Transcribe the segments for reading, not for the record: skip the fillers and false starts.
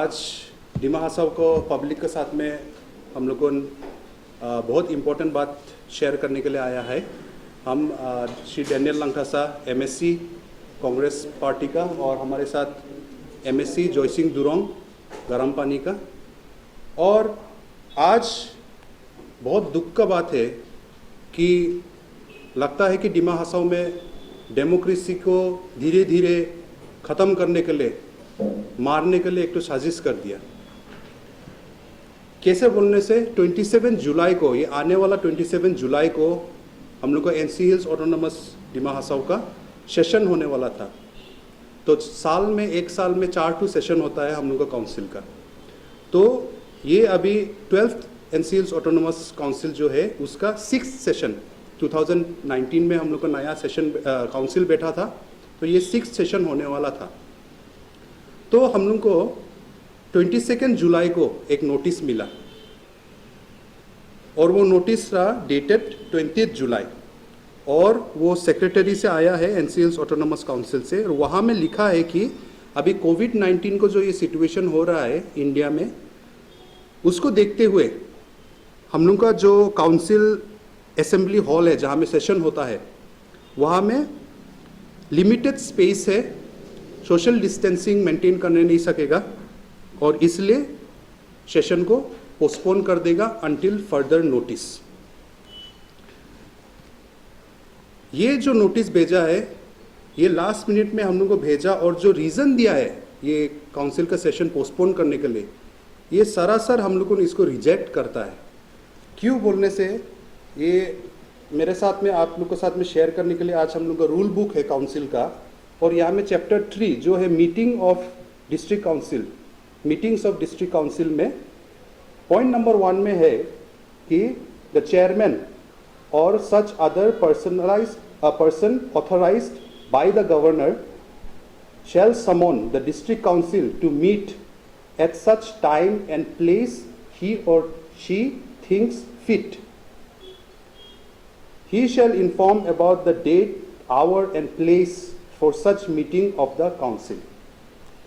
आज डिमा हसाव को पब्लिक के साथ में हम लोगों बहुत इम्पोर्टेंट बात शेयर करने के लिए आया है। हम Shri Daniel Langthasa MSc Congress party का और हमारे साथ एमएससी जॉयसिंग दुरोंग गरम पानी का। और आज बहुत दुख का बात है कि लगता है कि डिमा हसाव में डेमोक्रेसी को धीरे धीरे ख़त्म करने के लिए, मारने के लिए एक तो साजिश कर दिया। कैसे बोलने से 27 जुलाई को, ये आने वाला 27 जुलाई को हम लोग को एनसी हिल्स ऑटोनोमस डिमा हसाव का सेशन होने वाला था। तो साल में, एक साल में 4 सेशन होता है हम लोग का काउंसिल का। तो ये अभी 12th NC hills autonomous council जो है उसका 6th सेशन 2019 में हम लोग का नया सेशन काउंसिल बैठा था। तो ये 6th सेशन होने वाला था। तो हम लोग को 22 जुलाई को एक नोटिस मिला और वो नोटिस रहा डेटेड 20 जुलाई और वो सेक्रेटरी से आया है एनसी हिल्स ऑटोनोमस काउंसिल से। और वहाँ में लिखा है कि अभी कोविड-19 को जो ये सिचुएशन हो रहा है इंडिया में, उसको देखते हुए हम लोग का जो काउंसिल असेंबली हॉल है जहाँ में सेशन होता है, वहाँ में लिमिटेड स्पेस है, सोशल डिस्टेंसिंग मेंटेन करने नहीं सकेगा और इसलिए सेशन को पोस्टपोन कर देगा अंटिल फर्दर नोटिस। ये जो नोटिस भेजा है ये लास्ट मिनट में हम लोग को भेजा और जो रीज़न दिया है ये काउंसिल का सेशन पोस्टपोन करने के लिए, ये सरासर हम लोग को इसको रिजेक्ट करता है। क्यों बोलने से, ये मेरे साथ में आप लोग के साथ में शेयर करने के लिए आज हम लोग का रूल बुक है काउंसिल का। और यहाँ में चैप्टर 3 जो है meeting of district council, meetings of district council में पॉइंट नंबर 1 में है कि द चेयरमैन और such other person authorised by the governor shall summon the district council to meet at such time and place he or she thinks fit. He shall inform about the date, hour and place for such meeting of the council।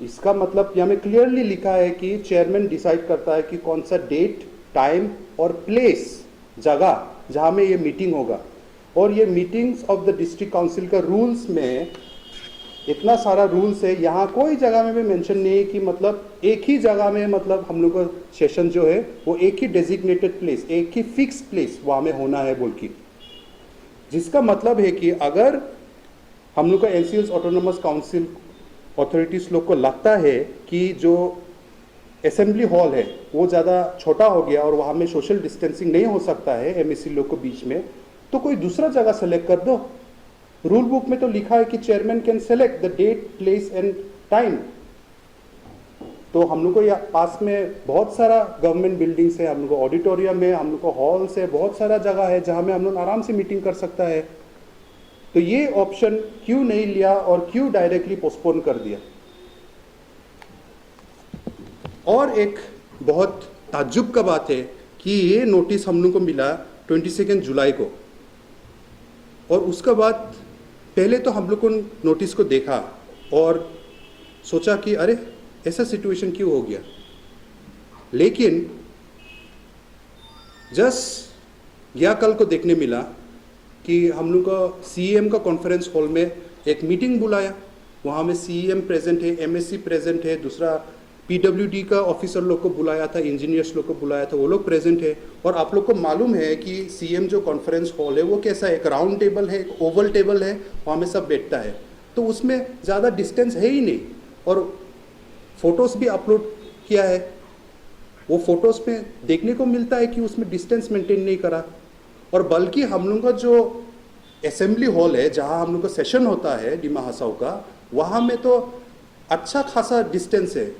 इसका मतलब यहाँ में clearly लिखा है कि chairman decide करता है कि कौन सा डेट, टाइम और प्लेस, जगह जहाँ में ये मीटिंग होगा। और ये meetings of the district council का रूल्स में इतना सारा रूल्स है, यहाँ कोई जगह में भी मेंशन नहीं है कि मतलब एक ही जगह में, मतलब हम लोग का सेशन जो है वो एक ही डेजिग्नेटेड प्लेस, एक ही फिक्स प्लेस वहाँ में होना है बोल के। जिसका मतलब है कि अगर हम लोग का NC hills autonomous council authorities लोग को लगता है कि जो असेंबली हॉल है वो ज़्यादा छोटा हो गया और वहाँ में सोशल डिस्टेंसिंग नहीं हो सकता है एमएससी लोग को बीच में, तो कोई दूसरा जगह सेलेक्ट कर दो। रूल बुक में तो लिखा है कि chairman can select the date, place and time. तो हम लोग को यहाँ पास में बहुत सारा गवर्नमेंट बिल्डिंग्स है, हम लोग को ऑडिटोरियम है, हम लोग को हॉल्स है, बहुत सारा जगह है जहाँ में हम लोग आराम से मीटिंग कर सकता है। तो ये ऑप्शन क्यों नहीं लिया और क्यों डायरेक्टली पोस्टपोन कर दिया। और एक बहुत ताज्जुब का बात है कि ये नोटिस हम लोग को मिला 22 जुलाई को और उसके बाद पहले तो हम लोग को नोटिस को देखा और सोचा कि अरे ऐसा सिचुएशन क्यों हो गया। लेकिन जस्ट या कल को देखने मिला कि हम लोग का सीएम का कॉन्फ्रेंस हॉल में एक मीटिंग बुलाया, वहाँ में सीएम प्रेजेंट है, एमएससी प्रेजेंट है, दूसरा पीडब्ल्यूडी का ऑफिसर लोग को बुलाया था, इंजीनियर्स लोग को बुलाया था, वो लोग प्रेजेंट है। और आप लोग को मालूम है कि सीएम जो कॉन्फ्रेंस हॉल है वो कैसा है, एक राउंड टेबल है, एक ओवल टेबल है, वहाँ में सब बैठता है। तो उसमें ज़्यादा डिस्टेंस है ही नहीं। और फोटोज़ भी अपलोड किया है, वो फोटोज़ में देखने को मिलता है कि उसमें डिस्टेंस मेंटेन नहीं करा। और बल्कि हम लोग का जो असेंबली हॉल है जहाँ हम लोग का सेशन होता है डिमा हसाव का, वहाँ में तो अच्छा खासा डिस्टेंस है।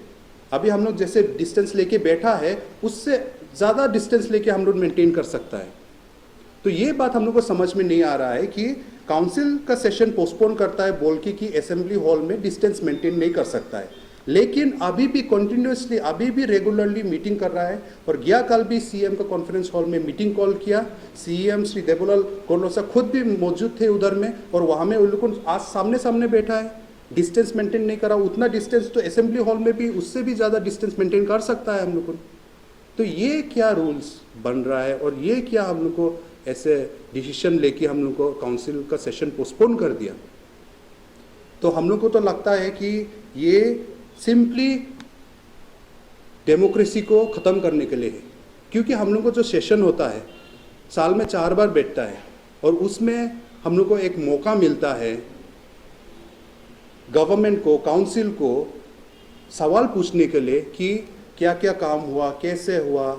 अभी हम लोग जैसे डिस्टेंस लेके बैठा है उससे ज़्यादा डिस्टेंस लेके हम लोग मेंटेन कर सकता है। तो ये बात हम लोग को समझ में नहीं आ रहा है कि काउंसिल का सेशन पोस्टपोन करता है बोल के कि असेंबली हॉल में डिस्टेंस मेंटेन नहीं कर सकता है, लेकिन अभी भी कंटिन्यूसली, अभी भी रेगुलरली मीटिंग कर रहा है। और गया कल भी सीएम का कॉन्फ्रेंस हॉल में मीटिंग कॉल किया, सीएम श्री देवलाल कोंडसा खुद भी मौजूद थे उधर में और वहाँ में उन लोगों को आज सामने सामने बैठा है। डिस्टेंस मेंटेन नहीं करा, उतना डिस्टेंस तो असेंबली हॉल में भी उससे भी ज़्यादा डिस्टेंस मेंटेन कर सकता है हम लोग को। तो ये क्या रूल्स बन रहा है और ये क्या हम लोग को ऐसे डिसीजन लेके हम लोग को काउंसिल का सेशन पोस्टपोन कर दिया। तो हम लोग को तो लगता है कि ये सिंपली डेमोक्रेसी को ख़त्म करने के लिए है, क्योंकि हम लोग को जो सेशन होता है साल में 4 बार बैठता है और उसमें हम लोग को एक मौका मिलता है गवर्नमेंट को, काउंसिल को सवाल पूछने के लिए कि क्या क्या काम हुआ, कैसे हुआ,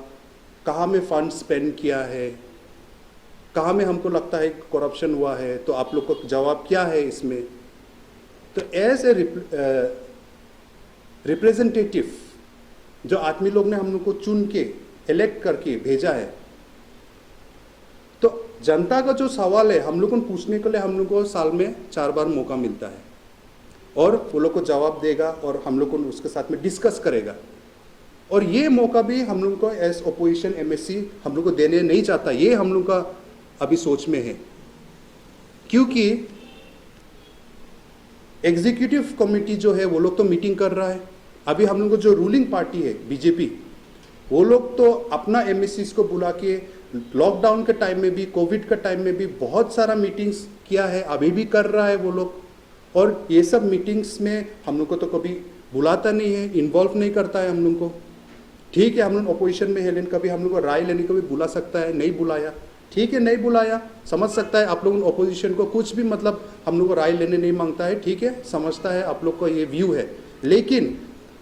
कहाँ में फंड स्पेंड किया है, कहाँ में हमको लगता है करप्शन हुआ है, तो आप लोग को जवाब क्या है इसमें। तो एज ए रिप्रेजेंटेटिव जो आदमी लोग ने हम लोग को चुन के इलेक्ट करके भेजा है, तो जनता का जो सवाल है हम लोग को पूछने के लिए हम लोग को साल में 4 बार मौका मिलता है और वो लोग को जवाब देगा और हम लोग को उसके साथ में डिस्कस करेगा। और ये मौका भी हम लोग को एज ओपोजिशन एमएससी हम लोग को देने नहीं चाहता, ये हम लोग का अभी सोच में है, क्योंकि एग्जीक्यूटिव कमेटी जो है वो लोग तो मीटिंग कर रहा है। अभी हम लोग को जो रूलिंग पार्टी है बीजेपी, वो लोग तो अपना एमएससी को बुला के लॉकडाउन के टाइम में भी, कोविड के टाइम में भी बहुत सारा मीटिंग्स किया है, अभी भी कर रहा है वो लोग। और ये सब मीटिंग्स में हम लोग को तो कभी बुलाता नहीं है, इन्वॉल्व नहीं करता है हम लोग को। ठीक है, हम लोग अपोजिशन में है, लेकिन कभी हम लोग को राय लेने को भी बुला सकता है, नहीं बुलाया, ठीक है नहीं बुलाया, समझ सकता है आप लोग अपोजिशन को कुछ भी मतलब हम लोग को राय लेने नहीं मांगता है, ठीक है, समझता है आप लोग को ये व्यू है। लेकिन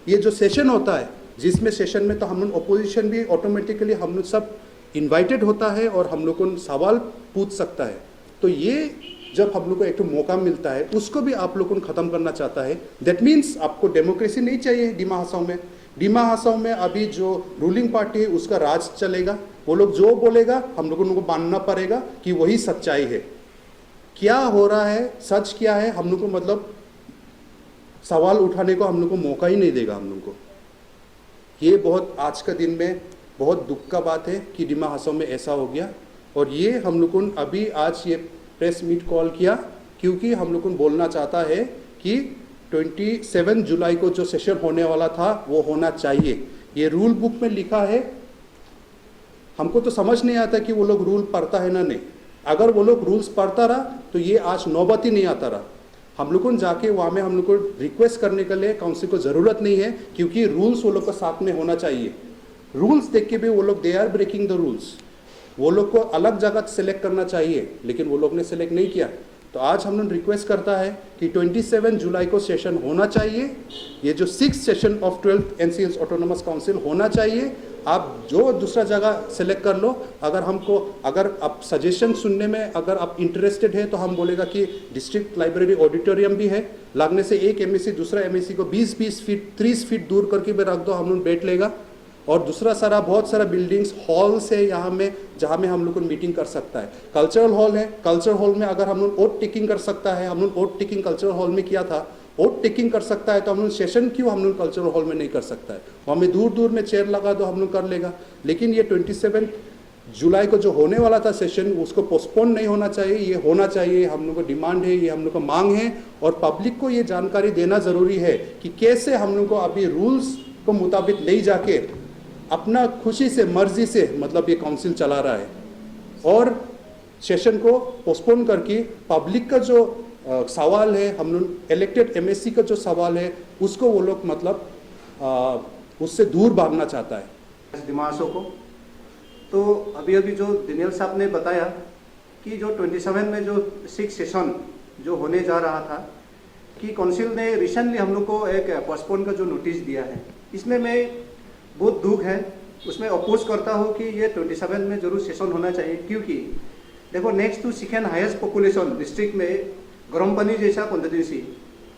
ये जो सेशन होता है, जिसमें सेशन में तो हम लोग अपोजिशन भी ऑटोमेटिकली हम लोग सब इन्वाइटेड होता है और हम लोग को सवाल पूछ सकता है। तो ये जब हम लोग को एक मौका मिलता है उसको भी आप लोग को ख़त्म करना चाहता है। दैट मीन्स आपको डेमोक्रेसी नहीं चाहिए डिमा हसाओ में। डिमा हसाओ में अभी जो रूलिंग पार्टी है उसका राज चलेगा, वो लोग जो बोलेगा हम लोगों को मानना पड़ेगा कि वही सच्चाई है। क्या हो रहा है, सच क्या है, हम लोग को मतलब सवाल उठाने को हम लोग को मौका ही नहीं देगा हम लोग को। ये बहुत आज का दिन में बहुत दुख का बात है कि डिमा हसाओ में ऐसा हो गया। और ये हम लोग को अभी आज ये प्रेस मीट कॉल किया क्योंकि हम लोग को बोलना चाहता है कि 27 जुलाई को जो सेशन होने वाला था वो होना चाहिए। ये रूल बुक में लिखा है, हमको तो समझ नहीं आता कि वो लोग रूल पढ़ता है ना नहीं। अगर वो लोग रूल्स पढ़ता रहा तो ये आज नौबत ही नहीं आता रहा। हम लोग को जाके वहाँ में हम लोग को रिक्वेस्ट करने के लिए काउंसिल को ज़रूरत नहीं है, क्योंकि रूल्स वो लोग का साथ में होना चाहिए। रूल्स देख के भी वो लोग they are breaking the rules. वो लोग को अलग जगह सेलेक्ट करना चाहिए, लेकिन वो लोग ने सेलेक्ट नहीं किया। तो आज हम लोग रिक्वेस्ट करता है कि 27 जुलाई को सेशन होना चाहिए। ये जो 6th session of 12th NCL's autonomous council होना चाहिए। आप जो दूसरा जगह सेलेक्ट कर लो। अगर आप सजेशन सुनने में अगर आप इंटरेस्टेड है तो हम बोलेगा कि डिस्ट्रिक्ट लाइब्रेरी ऑडिटोरियम भी है, लगने से एक एमएससी दूसरा एमएससी को 20-20 फीट 30 फीट दूर करके भी रख दो, हम लोग बैठ लेगा। और दूसरा सारा बहुत सारा बिल्डिंग्स हॉल्स है यहाँ में जहाँ में हम लोग को मीटिंग कर सकता है। कल्चरल हॉल है, कल्चरल हॉल में अगर हम लोग वोट टेकिंग कर सकता है, हम लोग वोट टेकिंग कल्चरल हॉल में किया था, वोट टेकिंग कर सकता है, तो हम लोग सेशन क्यों हम लोग कल्चरल हॉल में नहीं कर सकता है। वहाँ में दूर दूर में चेयर लगा दो, हम लोग कर लेगा। लेकिन ये 27 जुलाई को जो होने वाला था सेशन, उसको पोस्टपोन नहीं होना चाहिए, ये होना चाहिए। हम लोग को डिमांड है, ये हम लोग को मांग है। और पब्लिक को ये जानकारी देना ज़रूरी है कि कैसे हम लोग को अभी रूल्स को मुताबिक नहीं जाके अपना खुशी से मर्जी से मतलब ये काउंसिल चला रहा है और सेशन को पोस्टपोन करके पब्लिक का जो सवाल है, हम लोग इलेक्टेड एमएससी का जो सवाल है उसको वो लोग मतलब उससे दूर भागना चाहता है दिमागों को। तो अभी अभी जो दिनेल साहब ने बताया कि जो 27 में जो 6th सेशन जो होने जा रहा था कि काउंसिल ने रिसेंटली हम लोग को एक पोस्टपोन का जो नोटिस दिया है, इसमें मैं बहुत दुख है, उसमें अपोज करता हूँ कि ये 27 में जरूर सेशन होना चाहिए। क्योंकि देखो next to second highest population district में गरमपनी जैसा कॉन्स्टिट्यूंसी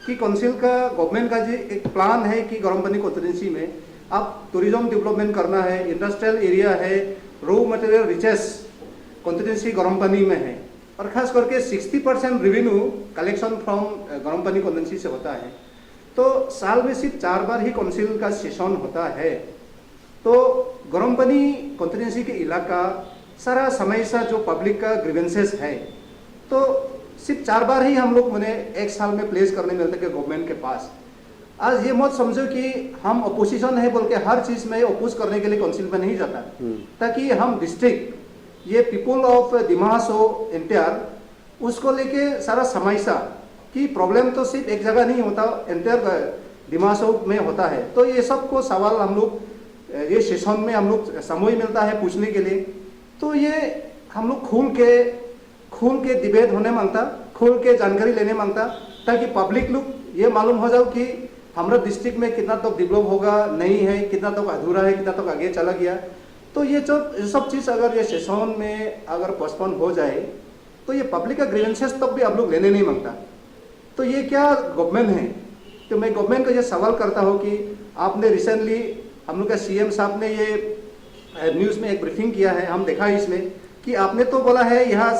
कि काउंसिल का गवर्नमेंट का जो एक प्लान है कि गरमपनी कॉन्स्टिट्यूंसी में अब टूरिज्म डेवलपमेंट करना है, इंडस्ट्रियल एरिया है, रॉ मटेरियल रिचेस कॉन्स्टिट्यूंसी गरमपनी में है और खास करके 60% रेवेन्यू कलेक्शन फ्रॉम गरमपनी कॉन्स्टिट्यूंसी से होता है। तो साल में सिर्फ 4 बार ही काउंसिल का सेशन होता है। तो गरमपनी कॉन्स्टिट्यूंसी के इलाका सारा समय सा जो पब्लिक का ग्रीवेंसेस है, तो सिर्फ 4 बार ही हम लोग मैंने एक साल में प्लेस करने मिलते कि गवर्नमेंट के पास। आज ये मत समझो कि हम अपोजिशन है बोल के हर चीज में अपोज करने के लिए काउंसिल में नहीं जाता, ताकि हम डिस्ट्रिक्ट ये पीपल ऑफ दिमासो एंटायर उसको लेके सारा समस्या कि प्रॉब्लम तो सिर्फ एक जगह नहीं होता, एंटायर दिमासो में होता है। तो ये सब को सवाल हम लोग ये सेशन में हम लोग समय मिलता है पूछने के लिए, तो ये हम लोग खुल के डिबेट होने मांगता, खुल के जानकारी लेने मांगता, ताकि पब्लिक लोग ये मालूम हो जाओ कि हमारा डिस्ट्रिक्ट में कितना तक डेवलप होगा, नहीं है, कितना तक अधूरा है, कितना तक आगे चला गया। तो ये सब चीज़ अगर ये सेशन में अगर पोस्टपोन हो जाए तो ये पब्लिक का ग्रीवेंसेस तक भी आप लोग लेने नहीं मांगता। तो ये क्या गवर्नमेंट है? तो मैं गवर्नमेंट को ये सवाल करता हूँ कि आपने रिसेंटली हम लोग का सीएम साहब ने ये न्यूज़ में एक ब्रीफिंग किया है, हम देखा है इसमें कि आपने तो बोला है यहाँ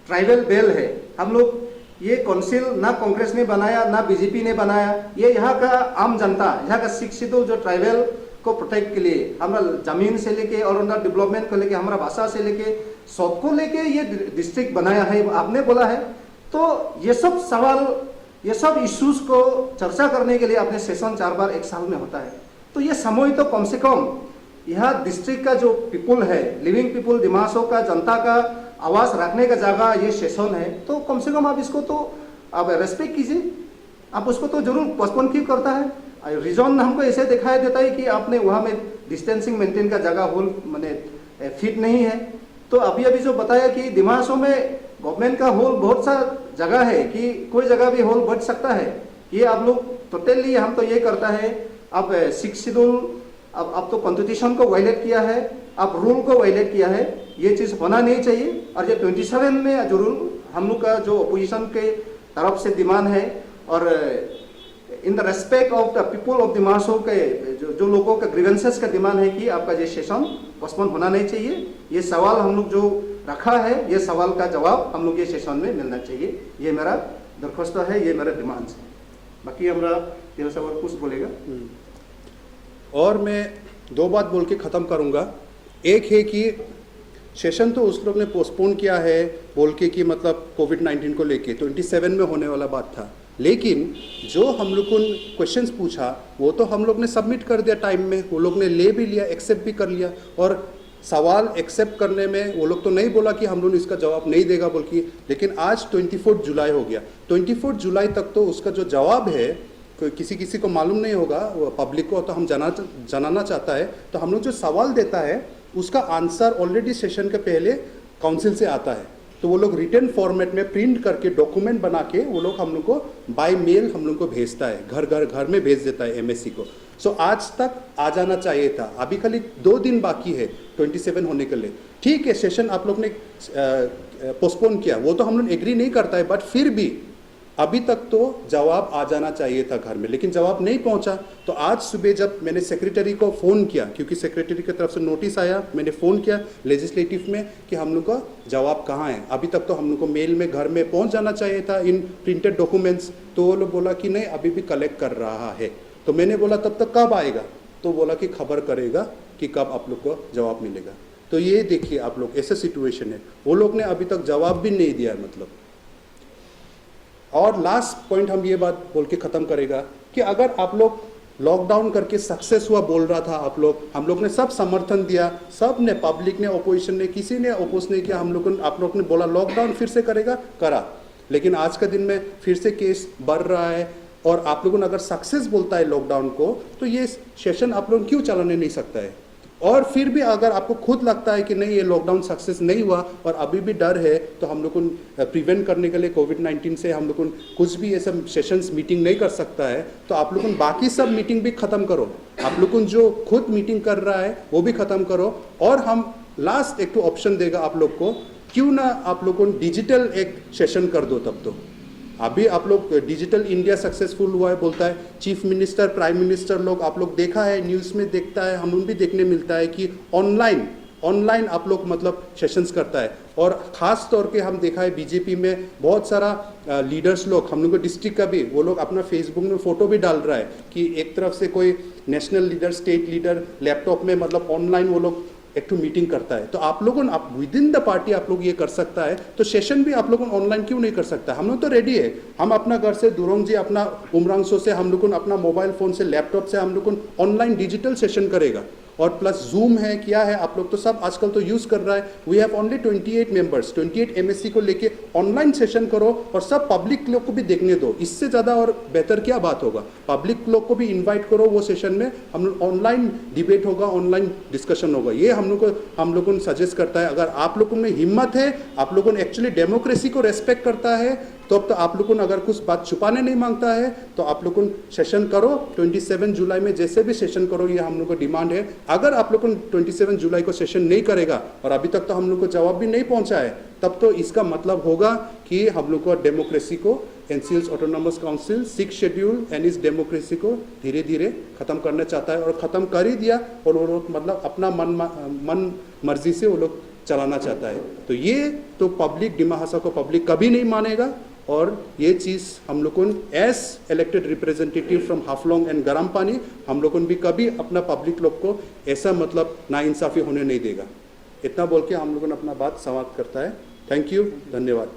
ट्राइबल बेल है, हम लोग ये काउंसिल ना कांग्रेस ने बनाया ना बीजेपी ने बनाया, ये यहाँ का आम जनता, यहाँ का सिक्स शेड्यूल जो ट्राइबल को प्रोटेक्ट के लिए हमारा जमीन से लेके और उनका डेवलपमेंट को लेके हमारा भाषा से लेके सबको लेके ये डिस्ट्रिक्ट बनाया है, आपने बोला है। तो ये सब सवाल, ये सब इश्यूज को चर्चा करने के लिए अपने सेशन 4 बार एक साल में होता है। तो ये समय तो कम से कम यहाँ डिस्ट्रिक्ट का जो पीपल है, लिविंग पीपल, दिमासो का जनता का आवाज़ रखने का जगह ये सेशन है, तो कम से कम आप इसको तो आप रेस्पेक्ट कीजिए। आप उसको तो जरूर पोस्टपोन क्यों करता है? रीजन हमको ऐसे दिखाई देता है कि आपने वहाँ में डिस्टेंसिंग मेंटेन का जगह होल मैंने फिट नहीं है। तो अभी जो बताया कि दिमासो में गवर्नमेंट का होल बहुत सा जगह है कि कोई जगह भी होल बढ़ सकता है, ये आप लोग टोटली हम तो ये करता है। अब 6 शेड्यूल अब तो कॉन्स्टिट्यूशन को वायलेट किया है, अब रूल को वायलेट किया है, ये चीज़ होना नहीं चाहिए। और ये 27 में जो रूल हम लोग का जो अपोजिशन के तरफ से डिमांड है, और in the respect of the people of Dimasa के जो लोगों का ग्रीवेंसेस का डिमांड है कि आपका ये सेशन पोस्टपोन होना नहीं चाहिए। ये सवाल हम लोग जो रखा है, ये सवाल का जवाब हम लोग ये सेशन में मिलना चाहिए, ये मेरा दरख्वास्त है, ये मेरा डिमांड है। बाकी हमारा दिल सवाल कुछ बोलेगा। और मैं 2 बात बोल के ख़त्म करूँगा। एक है कि सेशन तो उस लोग ने पोस्टपोन किया है बोल के कि मतलब कोविड-19 को लेके 27 में होने वाला बात था, लेकिन जो हम लोग को क्वेश्चंस पूछा वो तो हम लोग ने सबमिट कर दिया टाइम में, वो लोग ने ले भी लिया, एक्सेप्ट भी कर लिया। और सवाल एक्सेप्ट करने में वो लोग तो नहीं बोला कि हम लोग इसका जवाब नहीं देगा बोल के, लेकिन आज 24 जुलाई हो गया। 24 जुलाई तक तो उसका जो जवाब है कोई किसी को मालूम नहीं होगा, पब्लिक को तो हम जनाना चाहता है। तो हम लोग जो सवाल देता है उसका आंसर ऑलरेडी सेशन के पहले काउंसिल से आता है, तो वो लोग रिटर्न फॉर्मेट में प्रिंट करके डॉक्यूमेंट बना के वो लोग हम लोग को बाय मेल हम लोग को भेजता है, घर में भेज देता है एमएससी को। सो आज तक आ जाना चाहिए था, अभी खाली 2 दिन बाकी है 27 होने के लिए। ठीक है, सेशन आप लोग ने पोस्टपोन किया, वो तो हम लोग एग्री नहीं करता है, बट फिर भी अभी तक तो जवाब आ जाना चाहिए था घर में, लेकिन जवाब नहीं पहुंचा। तो आज सुबह जब मैंने सेक्रेटरी को फ़ोन किया, क्योंकि सेक्रेटरी की तरफ से नोटिस आया, मैंने फ़ोन किया लेजिस्लेटिव में कि हम लोग का जवाब कहाँ है। अभी तक तो हम लोग को मेल में घर में पहुंच जाना चाहिए था इन प्रिंटेड डॉक्यूमेंट्स। तो वो लोग बोला कि नहीं, अभी भी कलेक्ट कर रहा है। तो मैंने बोला तब तक कब आएगा? तो बोला कि खबर करेगा कि कब आप लोग को जवाब मिलेगा। तो ये देखिए आप लोग, ऐसा सिचुएशन है, वो लोग ने अभी तक जवाब भी नहीं दिया मतलब। और लास्ट पॉइंट हम ये बात बोल के ख़त्म करेगा कि अगर आप लोग लॉकडाउन करके सक्सेस हुआ बोल रहा था आप लोग, हम लोग ने सब समर्थन दिया, सब ने, पब्लिक ने, ओपोजिशन ने, किसी ने अपोज नहीं किया। आप लोग ने बोला लॉकडाउन फिर से करेगा, करा, लेकिन आज के दिन में फिर से केस बढ़ रहा है। और आप लोगों ने अगर सक्सेस बोलता है लॉकडाउन को, तो ये सेशन आप लोग क्यों चलाने नहीं सकता है? और फिर भी अगर आपको खुद लगता है कि नहीं ये लॉकडाउन सक्सेस नहीं हुआ और अभी भी डर है, तो हम लोग को प्रिवेंट करने के लिए कोविड-19 से हम लोग को कुछ भी ऐसा सेशंस मीटिंग नहीं कर सकता है, तो आप लोग बाकी सब मीटिंग भी ख़त्म करो। आप लोग जो खुद मीटिंग कर रहा है वो भी ख़त्म करो। और हम लास्ट एक तो ऑप्शन देगा आप लोग को, क्यों ना आप लोग को डिजिटल एक सेशन कर दो। तब तो अभी आप लोग डिजिटल इंडिया सक्सेसफुल हुआ है बोलता है चीफ मिनिस्टर, प्राइम मिनिस्टर लोग, आप लोग देखा है न्यूज़ में देखता है, हम भी देखने मिलता है कि ऑनलाइन आप लोग मतलब सेशंस करता है। और ख़ास तौर पे हम देखा है बीजेपी में बहुत सारा लीडर्स लोग, हम लोग को डिस्ट्रिक्ट का भी, वो लोग अपना फेसबुक में फ़ोटो भी डाल रहा है कि एक तरफ से कोई national leader, state leader laptop में मतलब ऑनलाइन वो लोग एक तो मीटिंग करता है, तो आप लोगों आप विद इन द पार्टी आप लोग ये कर सकता है, तो सेशन भी आप लोगों ऑनलाइन क्यों नहीं कर सकता? हम लोग तो रेडी है, हम अपना घर से दुरोंग जी अपना उमरांगसो से हम लोग अपना मोबाइल फोन से लैपटॉप से हम लोग ऑनलाइन डिजिटल सेशन करेगा, और प्लस जूम है, क्या है, आप लोग तो सब आजकल तो यूज कर रहा है। We have only 28 members, 28 MSC को लेके ऑनलाइन सेशन करो और सब पब्लिक लोग को भी देखने दो, इससे ज़्यादा और बेहतर क्या बात होगा? पब्लिक लोग को भी इनवाइट करो वो सेशन में, हम लोग ऑनलाइन डिबेट होगा, ऑनलाइन डिस्कशन होगा। ये हम लोगों को सजेस्ट करता है, अगर आप लोगों में हिम्मत है, आप लोगों ने एक्चुअली डेमोक्रेसी को रेस्पेक्ट करता है, तो अब तो आप लोगों ने अगर कुछ बात छुपाने नहीं मांगता है तो आप लोगों सेशन करो 27 जुलाई में, जैसे भी सेशन करो, ये हम लोग को डिमांड है। अगर आप लोगों 27 जुलाई को सेशन नहीं करेगा और अभी तक तो हम लोग को जवाब भी नहीं पहुंचा है, तब तो इसका मतलब होगा कि हम लोग को डेमोक्रेसी को, NCL autonomous council 6 schedule and इस डेमोक्रेसी को धीरे धीरे खत्म करना चाहता है, और ख़त्म कर ही दिया, और वो लोग मतलब अपना मन मर्जी से वो लोग चलाना चाहता है। तो ये तो पब्लिक डिमा हसा को पब्लिक कभी नहीं मानेगा, और ये चीज़ हम लोगों as elected representative from Haflong and Garam Pani हम लोगों भी कभी अपना पब्लिक लोग को ऐसा मतलब नाइंसाफ़ी होने नहीं देगा। इतना बोल के हम लोगों ने अपना बात समाप्त करता है। थैंक यू, धन्यवाद।